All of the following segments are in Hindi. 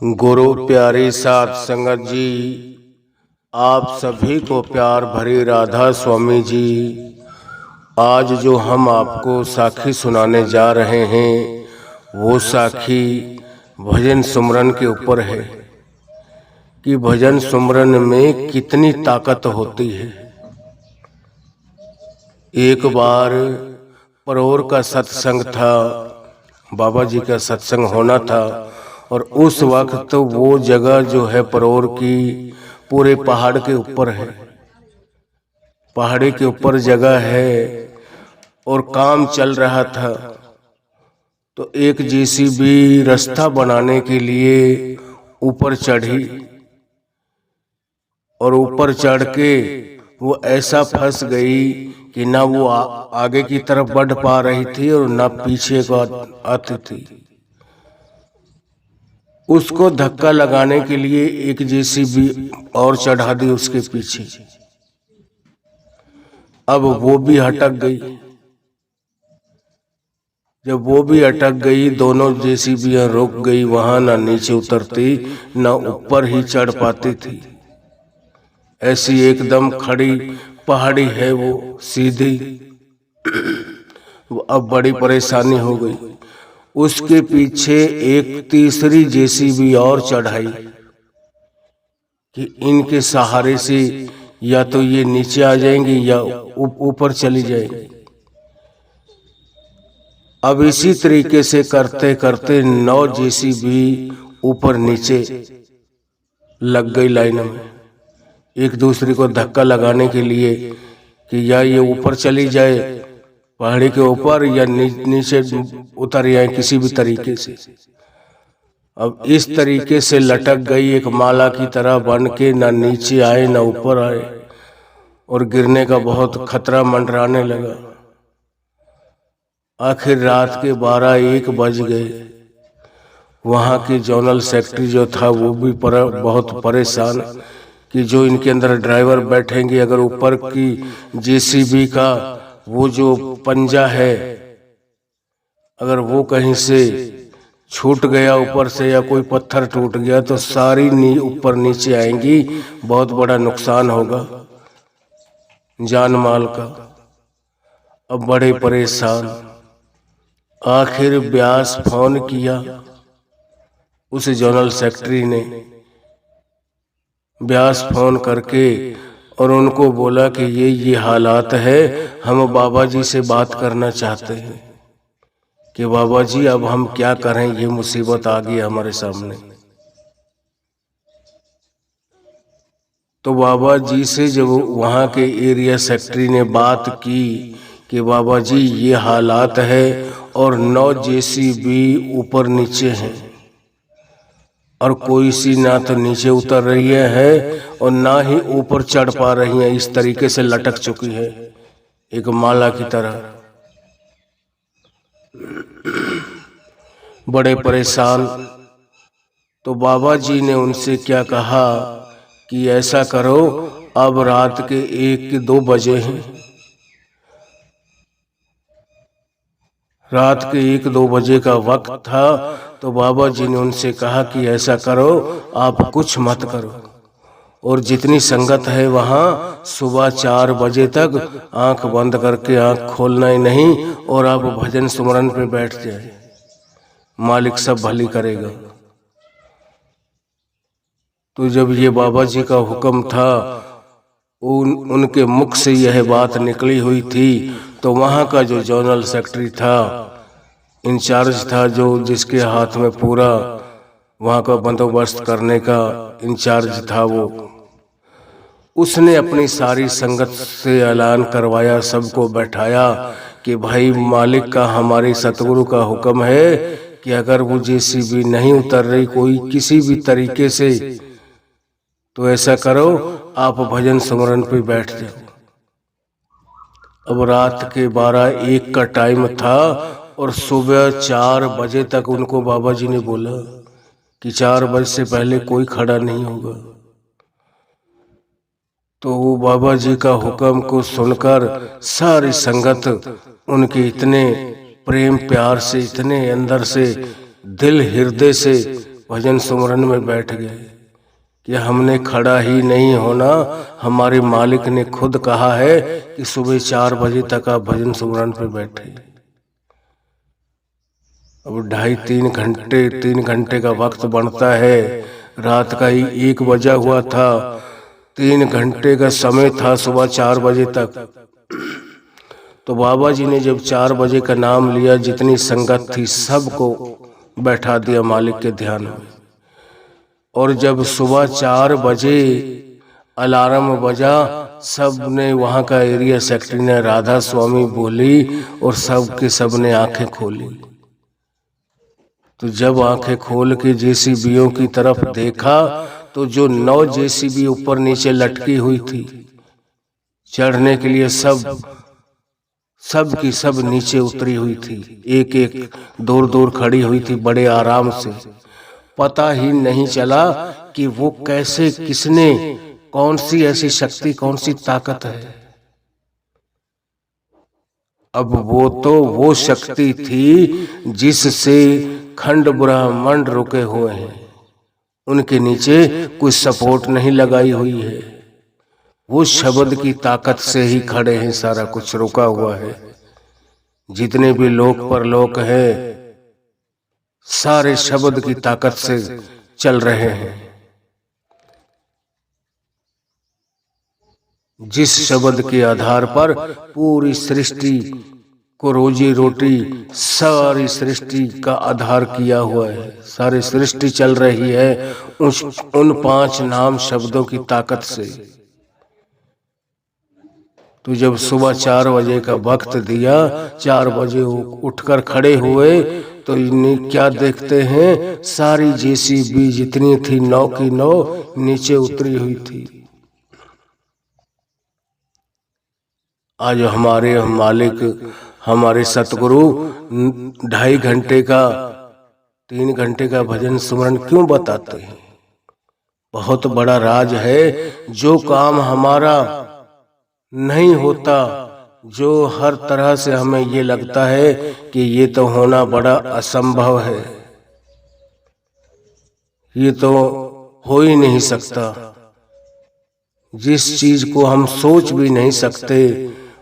गुरु प्यारी साध संगत जी, आप सभी को प्यार भरी राधा स्वामी जी। आज जो हम आपको साखी सुनाने जा रहे हैं वो साखी भजन सुमरन के ऊपर है कि भजन सुमरन में कितनी ताकत होती है। एक बार परोर का सत्संग था, बाबा जी का सत्संग होना था और उस वक्त तो वो जगह जो है परोर की पूरे पहाड़ के ऊपर है, पहाड़ी के ऊपर जगह है और काम चल रहा था। तो एक जेसीबी रास्ता बनाने के लिए ऊपर चढ़ी और ऊपर चढ़ के वो ऐसा फंस गई कि ना वो आगे की तरफ बढ़ पा रही थी और ना पीछे को आती थी। उसको धक्का लगाने के लिए एक जेसीबी और चढ़ा दी उसके पीछे। अब वो भी अटक गई। जब वो भी अटक गई, दोनों जेसीबियां रुक गई, वहां ना नीचे उतरती ना ऊपर ही चढ़ पाती थी। ऐसी एकदम खड़ी पहाड़ी है वो सीधी। अब बड़ी परेशानी हो गई। उसके पीछे एक तीसरी जेसीबी और चढ़ाई कि इनके सहारे से या तो ये नीचे आ जाएंगी या ऊपर चली जाएंगी। अब इसी तरीके से करते करते 9 जेसीबी ऊपर नीचे लग गई लाइन में, एक दूसरे को धक्का लगाने के लिए कि या ये ऊपर चली जाए पहाड़ी के ऊपर या नीचे उतर जाए किसी भी तरीके से। अब इस तरीके से लटक गई एक माला की तरह बन के, ना नीचे आए ना ऊपर आए और गिरने का बहुत खतरा मंडराने लगा। आखिर रात के 12-1 बज गए। वहां के जोनल सेक्रेटरी जो था वो भी बहुत परेशान कि जो इनके अंदर ड्राइवर बैठेंगे, अगर ऊपर की जेसीबी का वो जो पंजा है अगर वो कहीं से छूट गया ऊपर से या कोई पत्थर टूट गया तो सारी ऊपर नीचे आएंगी, बहुत बड़ा नुकसान होगा जान माल का। अब बड़े परेशान। आखिर व्यास फोन किया उस जनरल सेक्रेटरी ने, व्यास फोन करके और उनको बोला कि ये हालात है, हम बाबा जी से बात करना चाहते हैं कि बाबा जी अब हम क्या करें, ये मुसीबत आ गई हमारे सामने। तो बाबा जी से जब वहाँ के एरिया सेक्रेटरी ने बात की कि बाबा जी ये हालात है और 9 जेसीबी ऊपर नीचे हैं और कोई सी ना तो नीचे उतर रही है और ना ही ऊपर चढ़ पा रही है, इस तरीके से लटक चुकी है एक माला की तरह। बड़े परेशान। तो बाबा जी ने उनसे क्या कहा कि ऐसा करो, अब रात के 1-2 बजे हैं, रात के 1-2 बजे का वक्त था। तो बाबा जी ने उनसे कहा कि ऐसा करो, आप कुछ मत करो और जितनी संगत है वहाँ सुबह 4 बजे तक आंख बंद करके आंख खोलना ही नहीं और आप भजन सुमरन पे बैठ जाए, मालिक सब भली करेगा। तो जब ये बाबा जी का हुक्म था, उनके मुख से यह बात निकली हुई थी, तो वहाँ का जो जनरल सेक्रेटरी था, इंचार्ज था, जो जिसके हाथ में पूरा वहाँ का बंदोबस्त करने का इंचार्ज था, वो उसने अपनी सारी संगत से ऐलान करवाया, सबको बैठाया कि भाई मालिक का, हमारे सतगुरु का हुक्म है कि अगर वो जेसीबी नहीं उतर रही कोई किसी भी तरीके से, तो ऐसा करो आप भजन सुमरन पे बैठ जाओ। अब रात के 12-1 का टाइम था और सुबह 4 बजे तक उनको बाबा जी ने बोला कि 4 बजे से पहले कोई खड़ा नहीं होगा। तो वो बाबा जी का हुक्म को सुनकर सारी संगत उनके इतने प्रेम प्यार से, इतने अंदर से दिल हृदय से भजन सुमरन में बैठ गए कि हमने खड़ा ही नहीं होना, हमारे मालिक ने खुद कहा है कि सुबह 4 बजे तक आप भजन सुमरन पे बैठे। अब 2.5-3 घंटे का वक्त बनता है। रात का ही 1 बजा हुआ था, 3 घंटे का समय था सुबह 4 बजे तक। तो बाबा जी ने जब 4 बजे का नाम लिया, जितनी संगत थी सबको बैठा दिया मालिक के ध्यान में। और जब सुबह 4 बजे अलार्म बजा, सब ने, वहाँ का एरिया सेक्रेटरी ने राधा स्वामी बोली और सब ने आंखें खोली। तो जब आंखें खोल के जेसीबीओं की तरफ देखा तो जो 9 जेसीबी ऊपर नीचे लटकी हुई थी, चढ़ने के लिए सब की सब नीचे उतरी हुई थी, एक एक दूर खड़ी हुई थी बड़े आराम से। पता ही नहीं चला कि वो कैसे, किसने, कौन सी ऐसी शक्ति, कौन सी ताकत है। अब वो शक्ति थी जिससे खंड ब्रह्मांड रुके हुए हैं, उनके नीचे कोई सपोर्ट नहीं लगाई हुई है। वो शब्द की ताकत से ही खड़े हैं, सारा कुछ रुका हुआ है। जितने भी लोक परलोक है सारे शब्द की ताकत से चल रहे हैं। जिस शब्द के आधार पर पूरी सृष्टि को रोजी रोटी, सारी सृष्टि का आधार किया हुआ है, सारी सृष्टि चल रही है उन 5 नाम शब्दों की ताकत से। तो जब सुबह 4 बजे का वक्त दिया, 4 बजे उठकर खड़े हुए तो इन्हें क्या देखते हैं, सारी जेसीबी जितनी थी 9 की 9 नीचे उतरी हुई थी। आज हमारे मालिक, हमारे सतगुरु 2.5 घंटे का, 3 घंटे का भजन सुमरन क्यों बताते हैं? बहुत बड़ा राज है। जो काम हमारा नहीं होता, जो हर तरह से हमें ये लगता है कि ये तो होना बड़ा असंभव है, ये तो हो ही नहीं सकता, जिस चीज को हम सोच भी नहीं सकते,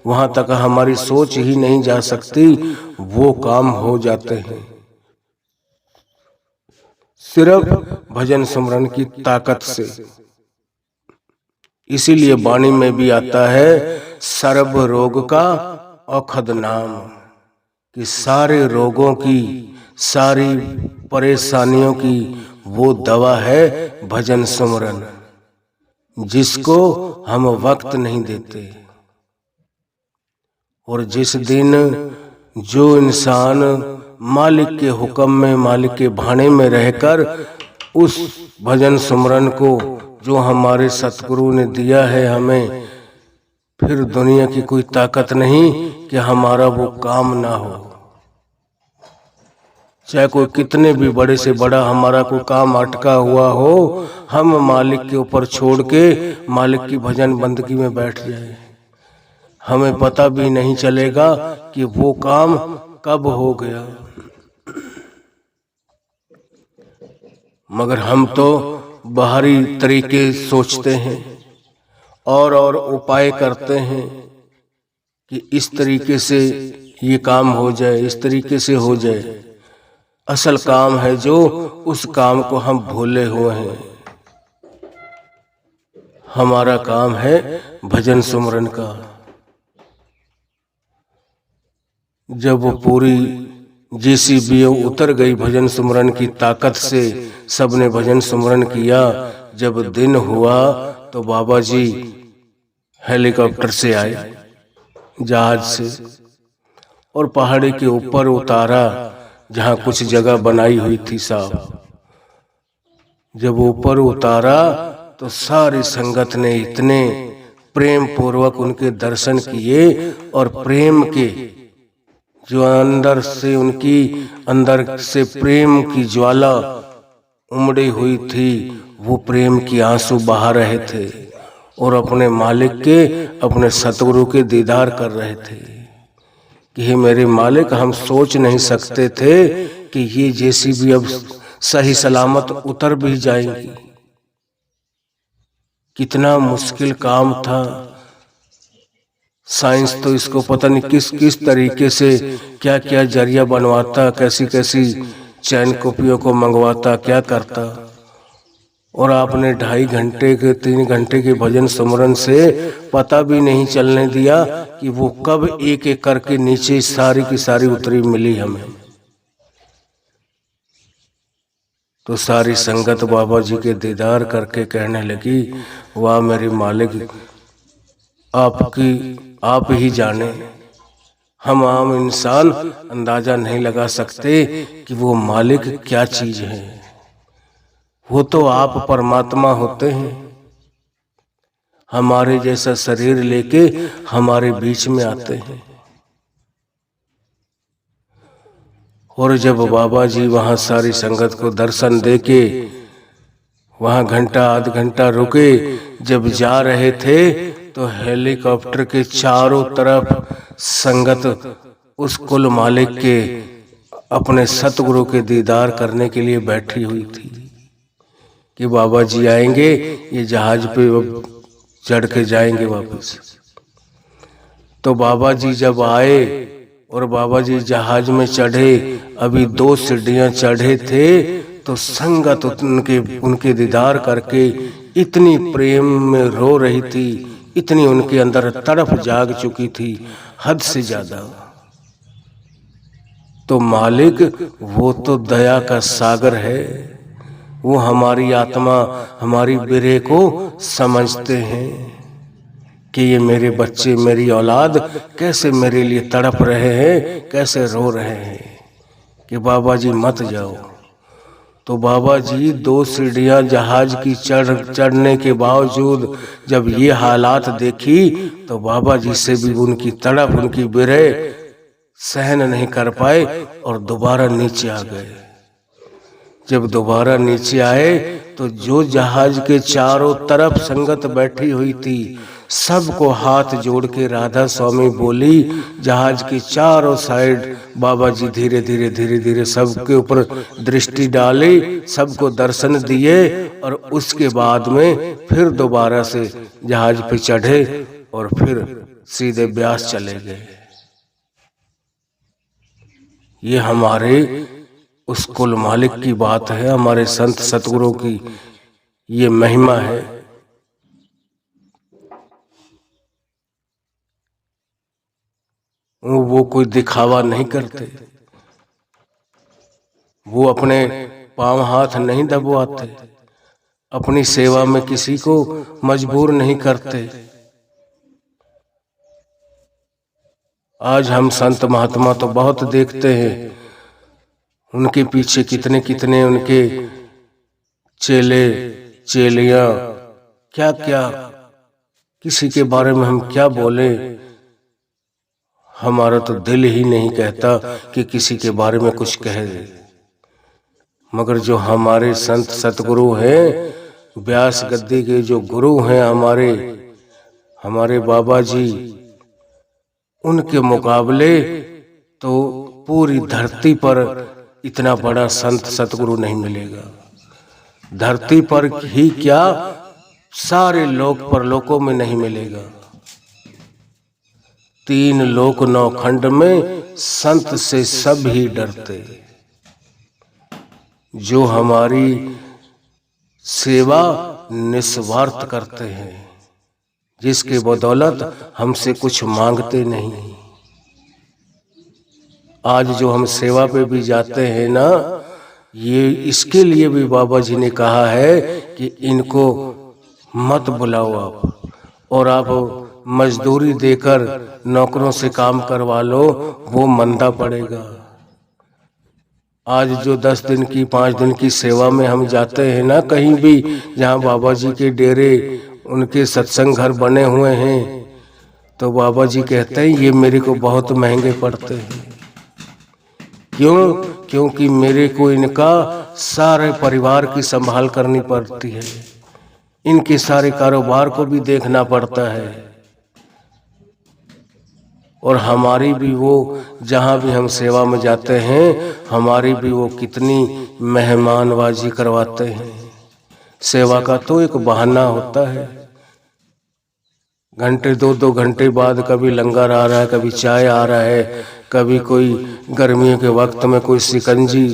वहां तक हमारी सोच ही नहीं जा सकती, वो काम हो जाते हैं सिर्फ भजन सुमरन की ताकत से। इसीलिए वाणी में भी आता है, सर्व रोग का औषध नाम, कि सारे रोगों की, सारी परेशानियों की वो दवा है भजन सुमरन, जिसको हम वक्त नहीं देते। और जिस दिन जो इंसान मालिक के हुक्म में, मालिक के भाने में रहकर उस भजन सुमरन को जो हमारे सतगुरु ने दिया है हमें, फिर दुनिया की कोई ताकत नहीं कि हमारा वो काम ना हो। चाहे कोई कितने भी बड़े से बड़ा हमारा कोई काम अटका हुआ हो, हम मालिक के ऊपर छोड़ के मालिक की भजन बंदगी में बैठ जाए, हमें पता भी नहीं चलेगा कि वो काम कब हो गया। मगर हम तो बाहरी तरीके सोचते हैं और उपाय करते हैं कि इस तरीके से ये काम हो जाए, इस तरीके से हो जाए। असल काम है जो, उस काम को हम भूले हुए हैं। हमारा काम है भजन सुमरन का। जब वो पूरी जेसीबीओ उतर गई भजन सुमरन की ताकत से, सबने भजन सुमरन किया। जब दिन हुआ तो बाबा जी हेलीकॉप्टर से आए, जहाज से, और पहाड़ी के ऊपर उतारा जहाँ कुछ जगह बनाई हुई थी साहब। जब ऊपर उतारा तो सारी संगत ने इतने प्रेम पूर्वक उनके दर्शन किए, और प्रेम के जो अंदर से, उनकी अंदर से प्रेम की ज्वाला उमड़ी हुई थी, वो प्रेम की आंसू बहा रहे थे और अपने मालिक के, अपने सतगुरु के दीदार कर रहे थे कि हे मेरे मालिक, हम सोच नहीं सकते थे कि ये जेसीबी अब सही सलामत उतर भी जाएंगी। कितना मुश्किल काम था। साइंस तो इसको पता नहीं किस किस तरीके से क्या क्या जरिया बनवाता, कैसी कैसी चैन कॉपियों को मंगवाता, क्या करता। और आपने 2.5 घंटे के 3 घंटे के भजन सुमरन से पता भी नहीं चलने दिया कि वो कब एक एक करके नीचे सारी की सारी उतरी मिली हमें। तो सारी संगत बाबा जी के दीदार करके कहने लगी, वाह मेरे मालिक, आप ही जाने, हम आम इंसान अंदाजा नहीं लगा सकते कि वो मालिक क्या चीज है। वो तो आप परमात्मा होते हैं, हमारे जैसा शरीर लेके हमारे बीच में आते हैं। और जब बाबा जी वहां सारी संगत को दर्शन देके वहां घंटा आध घंटा रुके, जब जा रहे थे तो हेलीकॉप्टर के चारों तरफ संगत उस कुल मालिक के अपने सतगुरु के दीदार करने के लिए बैठी हुई थी कि बाबा जी आएंगे, ये जहाज पे चढ़ के जाएंगे वापस। तो बाबा जी जब आए और बाबा जी जहाज में चढ़े, अभी 2 सीढ़ियां चढ़े थे तो संगत उनके दीदार करके इतनी प्रेम में रो रही थी, इतनी उनके अंदर तड़प जाग चुकी थी, हद से ज्यादा। तो मालिक वो तो दया का सागर है, वो हमारी आत्मा, हमारी विरह को समझते हैं कि ये मेरे बच्चे, मेरी औलाद कैसे मेरे लिए तड़प रहे हैं, कैसे रो रहे हैं कि बाबा जी मत जाओ। तो बाबा जी 2 सीढ़ियां जहाज की चढ़ने के बावजूद जब ये हालात देखी तो बाबा जी से भी उनकी तड़प, उनकी विरह सहन नहीं कर पाए और दोबारा नीचे आ गए। जब दोबारा नीचे आए तो जो जहाज के चारों तरफ संगत बैठी हुई थी, सबको हाथ जोड़ के राधा स्वामी बोली। जहाज के चारों साइड बाबा जी धीरे धीरे धीरे धीरे सबके ऊपर दृष्टि डाली, सबको दर्शन दिए और उसके बाद में फिर दोबारा से जहाज पे चढ़े और फिर सीधे ब्यास चले गए। ये हमारे उस कुल मालिक की बात है, हमारे संत सतगुरु की ये महिमा है। वो कोई दिखावा नहीं करते, वो अपने पांव हाथ नहीं दबवाते, अपनी सेवा में किसी को मजबूर नहीं करते। आज हम संत महात्मा तो बहुत देखते हैं, उनके पीछे कितने कितने उनके चेले चेलियां, क्या क्या, किसी के बारे में हम क्या बोले। हमारा तो दिल ही नहीं कहता कि किसी के बारे में कुछ कह दे, मगर जो हमारे संत सतगुरु हैं, व्यास गद्दी के जो गुरु हैं हमारे बाबा जी, उनके मुकाबले तो पूरी धरती पर इतना बड़ा संत सतगुरु नहीं मिलेगा। धरती पर ही क्या, सारे लोक परलोकों में नहीं मिलेगा। 3 लोक 9 खंड में संत से सब ही डरते। जो हमारी सेवा निस्वार्थ करते हैं, जिसके बदौलत हमसे कुछ मांगते नहीं। आज जो हम सेवा पे भी जाते हैं ना, ये इसके लिए भी बाबा जी ने कहा है कि इनको मत बुलाओ आप, और आप मजदूरी देकर नौकरों से काम करवा लो, वो मंदा पड़ेगा। आज जो 10 दिन की 5 दिन की सेवा में हम जाते हैं ना, कहीं भी जहाँ बाबा जी के डेरे, उनके सत्संग घर बने हुए हैं, तो बाबा जी कहते हैं ये मेरे को बहुत महंगे पड़ते हैं। क्यों? क्योंकि मेरे को इनका सारे परिवार की संभाल करनी पड़ती है, इनके सारे कारोबार को भी देखना पड़ता है। और हमारी भी वो, जहाँ भी हम सेवा में जाते हैं, हमारी भी वो कितनी मेहमानबाजी करवाते हैं। सेवा का तो एक बहाना होता है। घंटे 2-2 घंटे बाद कभी लंगर आ रहा है, कभी चाय आ रहा है, कभी कोई गर्मियों के वक्त में कोई शिकंजी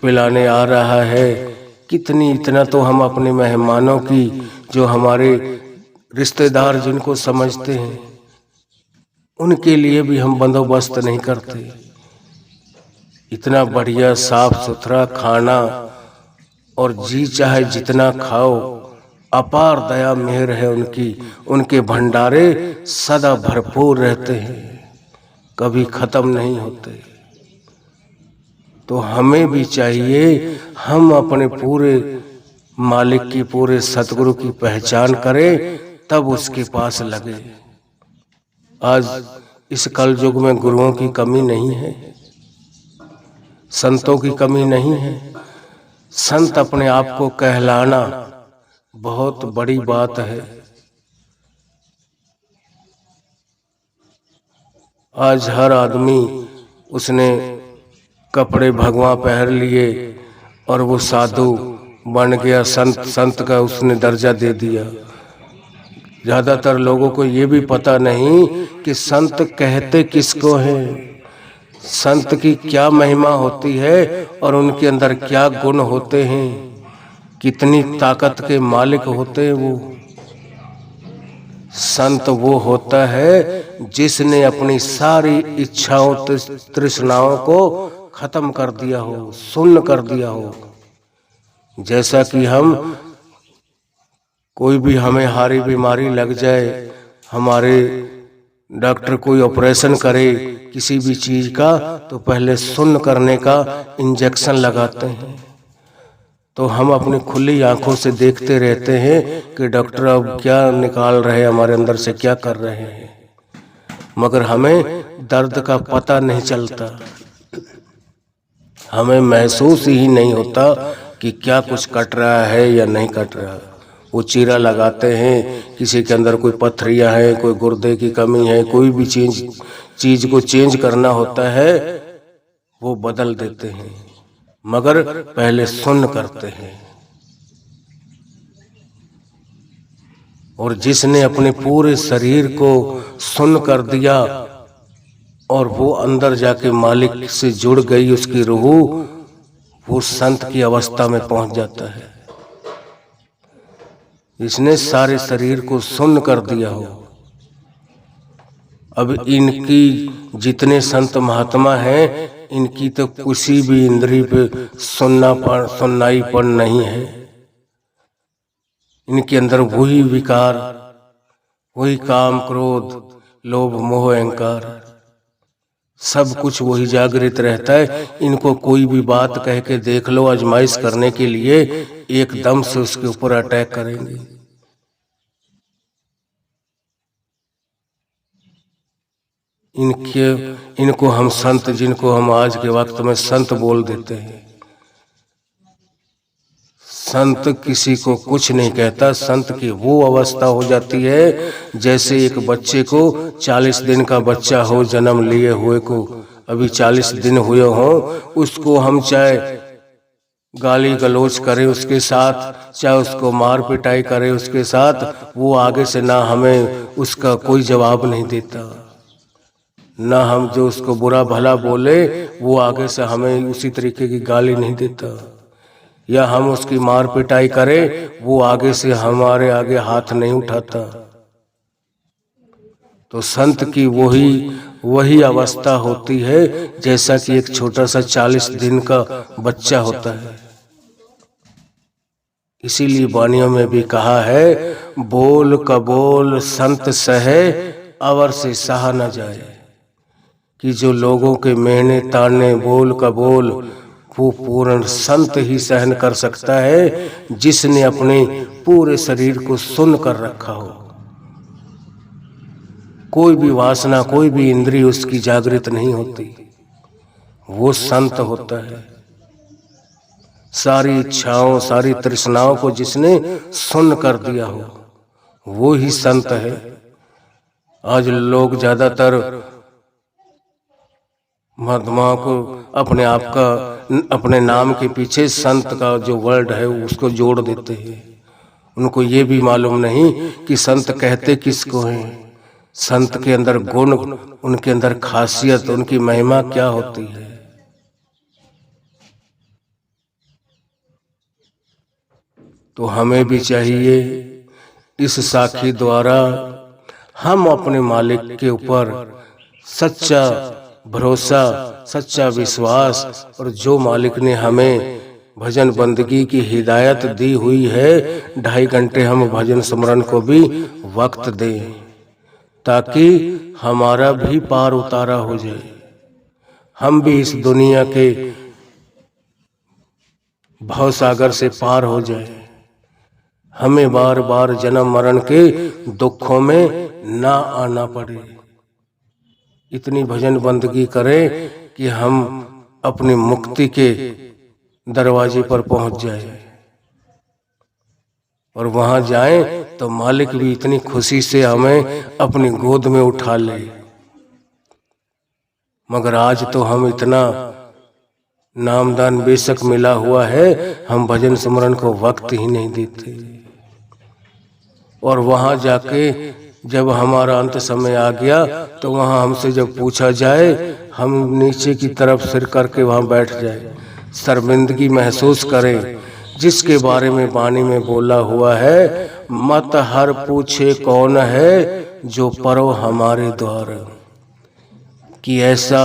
पिलाने आ रहा है। इतना तो हम अपने मेहमानों की, जो हमारे रिश्तेदार जिनको समझते हैं, उनके लिए भी हम बंदोबस्त नहीं करते। इतना बढ़िया साफ सुथरा खाना, और जी चाहे जितना खाओ। अपार दया मेहर है उनकी, उनके भंडारे सदा भरपूर रहते हैं, कभी खत्म नहीं होते। तो हमें भी चाहिए हम अपने पूरे मालिक की, पूरे सतगुरु की पहचान करें, तब उसके पास लगे। आज इस कल युग में गुरुओं की कमी नहीं है, संतों की कमी नहीं है। संत अपने आप को कहलाना बहुत बड़ी बात है। आज हर आदमी, उसने कपड़े भगवा पहन लिए और वो साधु बन गया, संत का उसने दर्जा दे दिया। ज्यादातर लोगों को ये भी पता नहीं कि संत कहते किसको हैं, संत की क्या महिमा होती है और उनके अंदर क्या गुण होते हैं, कितनी ताकत के मालिक होते हैं वो। संत वो होता है जिसने अपनी सारी इच्छाओं तृष्णाओं को खत्म कर दिया हो, शून्य कर दिया हो। जैसा कि हम, कोई भी हमें हारी बीमारी लग जाए, हमारे डॉक्टर कोई ऑपरेशन करे किसी भी चीज का, तो पहले शून्य करने का इंजेक्शन लगाते हैं। तो हम अपनी खुली आंखों से देखते रहते हैं कि डॉक्टर अब क्या निकाल रहे हैं, हमारे अंदर से क्या कर रहे हैं, मगर हमें दर्द का पता नहीं चलता। हमें महसूस ही नहीं होता कि क्या कुछ कट रहा है या नहीं कट रहा। वो चीरा लगाते हैं, किसी के अंदर कोई पथरियां हैं, कोई गुर्दे की कमी है, कोई भी चीज को चेंज करना होता है, वो बदल देते हैं, मगर पहले सुन्न करते हैं। और जिसने अपने पूरे शरीर को सुन्न कर दिया और वो अंदर जाके मालिक से जुड़ गई उसकी रूह, वो संत की अवस्था में पहुंच जाता है। इसने सारे शरीर को सुन्न कर दिया हो। अब इनकी जितने संत महात्मा हैं, इनकी तो किसी भी इंद्रिय पे सुन्नाईपन नहीं है। इनके अंदर वही विकार, वही काम क्रोध लोभ मोह अहंकार, सब कुछ वही जागृत रहता है। इनको कोई भी बात कह के देख लो, आजमाइश करने के लिए एकदम से उसके ऊपर अटैक करेंगे। इनको हम संत, जिनको हम आज के वक्त में संत बोल देते हैं, संत किसी को कुछ नहीं कहता। संत की वो अवस्था हो जाती है जैसे एक बच्चे को 40 दिन का बच्चा हो, जन्म लिए हुए को अभी 40 दिन हुए हो, उसको हम चाहे गाली गलौज करें उसके साथ, चाहे उसको मार पिटाई करें उसके साथ, वो आगे से ना हमें उसका कोई जवाब नहीं देता, ना हम जो उसको बुरा भला बोले वो आगे से हमें उसी तरीके की गाली नहीं देता, या हम उसकी मार पिटाई करें वो आगे से हमारे आगे हाथ नहीं उठाता। तो संत की वही अवस्था होती है जैसा कि एक छोटा सा 40 दिन का बच्चा होता है। इसीलिए वाणियों में भी कहा है, बोल कबोल संत सहे अवर से सहा न जाए, कि जो लोगों के मेहने ताने बोल कबोल वो पूर्ण संत ही सहन कर सकता है, जिसने अपने पूरे शरीर को सुन कर रखा हो। कोई भी वासना, कोई भी इंद्रिय उसकी जागृत नहीं होती, वो संत होता है। सारी इच्छाओं, सारी तृष्णाओं को जिसने सुन कर दिया हो, वो ही संत है। आज लोग ज्यादातर महात्माओं को अपने आप का, अपने नाम के पीछे संत का जो वर्ड है उसको जोड़ देते हैं। उनको ये भी मालूम नहीं कि संत कहते किसको हैं, संत के अंदर गुण, उनके अंदर खासियत, उनकी महिमा क्या होती है। तो हमें भी चाहिए इस साखी द्वारा हम अपने मालिक के ऊपर सच्चा भरोसा, सच्चा विश्वास, और जो मालिक ने हमें भजन बंदगी की हिदायत दी हुई है, 2.5 घंटे हम भजन स्मरण को भी वक्त दें, ताकि हमारा भी पार उतारा हो जाए, हम भी इस दुनिया के भवसागर से पार हो जाए, हमें बार बार जन्म मरण के दुखों में ना आना पड़े। इतनी भजन बंदगी करें कि हम अपनी मुक्ति के दरवाजे पर पहुंच जाए, और वहां जाएं तो मालिक भी इतनी खुशी से हमें अपनी गोद में उठा ले। मगर आज तो हम इतना नामदान बेशक मिला हुआ है, हम भजन स्मरण को वक्त ही नहीं देते। और वहां जाके जब हमारा अंत समय आ गया तो वहां हमसे जब पूछा जाए, हम नीचे की तरफ सिर करके वहां बैठ जाए, शर्मिंदगी महसूस करें, जिसके बारे में वाणी में बोला हुआ है, मत हर पूछे कौन है जो परो हमारे द्वार। कि ऐसा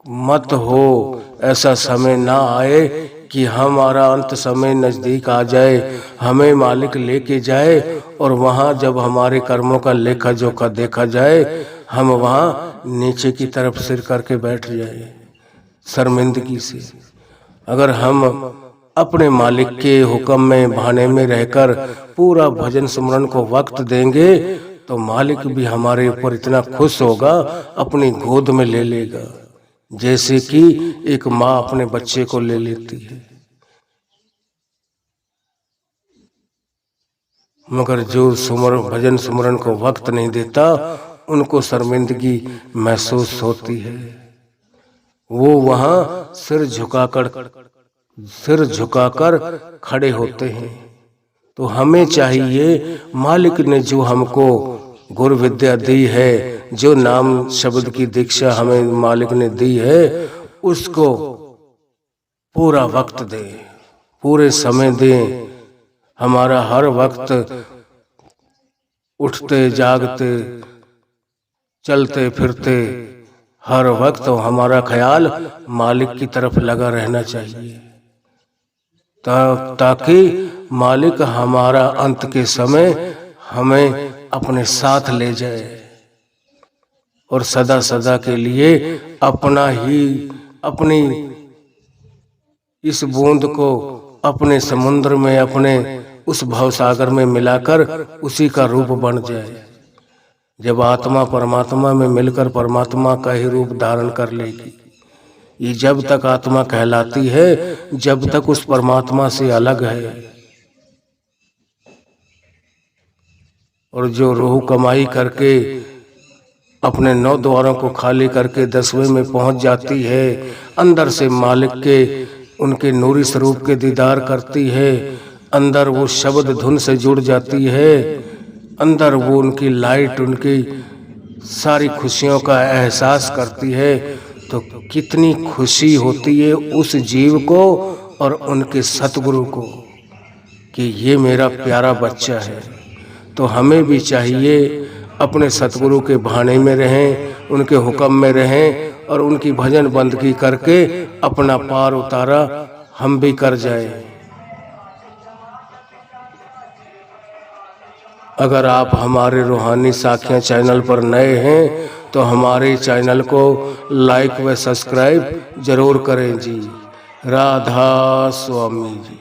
मत हो, ऐसा समय ना आए कि हमारा अंत समय नजदीक आ जाए, हमें मालिक लेके जाए, और वहाँ जब हमारे कर्मों का लेखा जोखा देखा जाए, हम वहाँ नीचे की तरफ सिर करके बैठ जाए शर्मिंदगी से। अगर हम अपने मालिक के हुक्म में भाने में रहकर पूरा भजन स्मरण को वक्त देंगे तो मालिक भी हमारे ऊपर इतना खुश होगा, अपनी गोद में ले लेगा, जैसे कि एक माँ अपने बच्चे को ले लेती है। मगर जो भजन सुमरन को वक्त नहीं देता, उनको शर्मिंदगी महसूस होती है। वो वहां सिर झुकाकर खड़े होते हैं। तो हमें चाहिए, मालिक ने जो हमको गुरु विद्या दी है, जो नाम शब्द की दीक्षा हमें मालिक ने दी है, उसको पूरा वक्त दें, पूरे समय दें। हमारा हर वक्त उठते जागते चलते फिरते हर वक्त हमारा ख्याल मालिक की तरफ लगा रहना चाहिए, ताकि मालिक हमारा अंत के समय हमें अपने साथ ले जाए और सदा सदा के लिए अपनी इस बूंद को अपने समुद्र में, अपने उस भवसागर में मिलाकर उसी का रूप बन जाए। जब आत्मा परमात्मा में मिलकर परमात्मा का ही रूप धारण कर लेगी। ये जब तक आत्मा कहलाती है, जब तक उस परमात्मा से अलग है। और जो रूह कमाई करके अपने 9 द्वारों को खाली करके 10वें में पहुंच जाती है, अंदर से मालिक के उनके नूरी स्वरूप के दीदार करती है, अंदर वो शब्द धुन से जुड़ जाती है, अंदर वो उनकी लाइट, उनकी सारी खुशियों का एहसास करती है, तो कितनी खुशी होती है उस जीव को और उनके सतगुरु को कि ये मेरा प्यारा बच्चा है। तो हमें भी चाहिए अपने सतगुरु के भाने में रहें, उनके हुक्म में रहें और उनकी भजन बंदगी करके अपना पार उतारा हम भी कर जाएं। अगर आप हमारे रूहानी साखियाँ चैनल पर नए हैं तो हमारे चैनल को लाइक व सब्सक्राइब जरूर करें जी। राधा स्वामी जी।